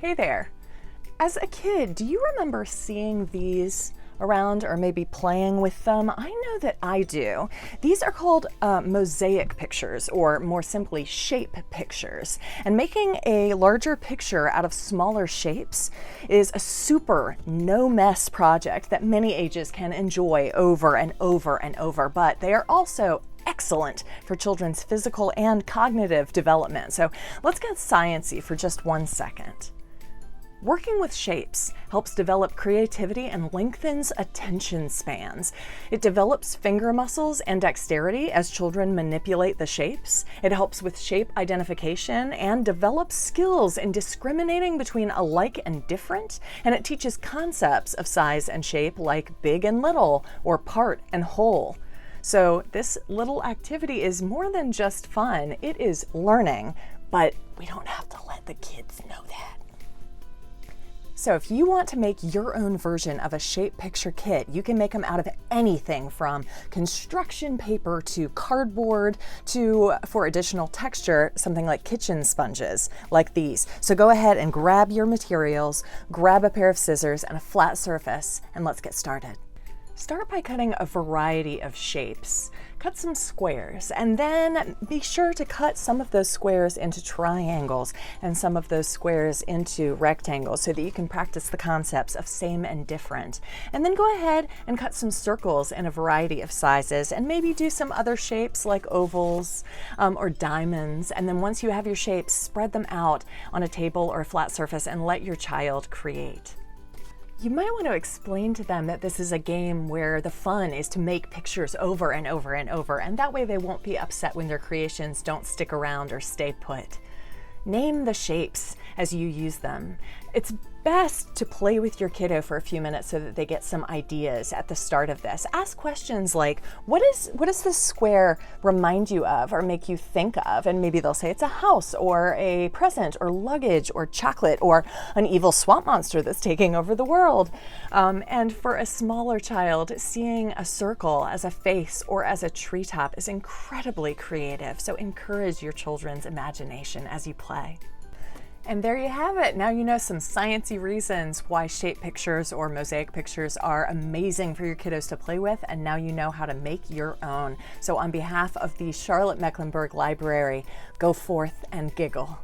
Hey there. As a kid, do you remember seeing these around or maybe playing with them? I know that I do. These are called mosaic pictures, or more simply, shape pictures. And making a larger picture out of smaller shapes is a super no-mess project that many ages can enjoy over and over and over, but they are also excellent for children's physical and cognitive development. So let's get sciency for just 1 second. Working with shapes helps develop creativity and lengthens attention spans. It develops finger muscles and dexterity as children manipulate the shapes. It helps with shape identification and develops skills in discriminating between alike and different. And it teaches concepts of size and shape like big and little or part and whole. So this little activity is more than just fun. It is learning, but we don't have to let the kids know that. So if you want to make your own version of a shape picture kit, you can make them out of anything from construction paper to cardboard to, for additional texture, something like kitchen sponges like these. So go ahead and grab your materials, grab a pair of scissors and a flat surface, and let's get started. Start by cutting a variety of shapes. Cut some squares, and then be sure to cut some of those squares into triangles and some of those squares into rectangles so that you can practice the concepts of same and different. And then go ahead and cut some circles in a variety of sizes and maybe do some other shapes like ovals or diamonds. And then once you have your shapes, spread them out on a table or a flat surface and let your child create. You might want to explain to them that this is a game where the fun is to make pictures over and over and over, and that way they won't be upset when their creations don't stick around or stay put. Name the shapes as you use them. It's best to play with your kiddo for a few minutes so that they get some ideas at the start of this. Ask questions like, what does this square remind you of or make you think of? And maybe they'll say it's a house or a present or luggage or chocolate or an evil swamp monster that's taking over the world. And for a smaller child, seeing a circle as a face or as a treetop is incredibly creative. So encourage your children's imagination as you play. And there you have it. Now you know some sciencey reasons why shape pictures or mosaic pictures are amazing for your kiddos to play with, and now you know how to make your own. So on behalf of the Charlotte Mecklenburg Library, go forth and giggle.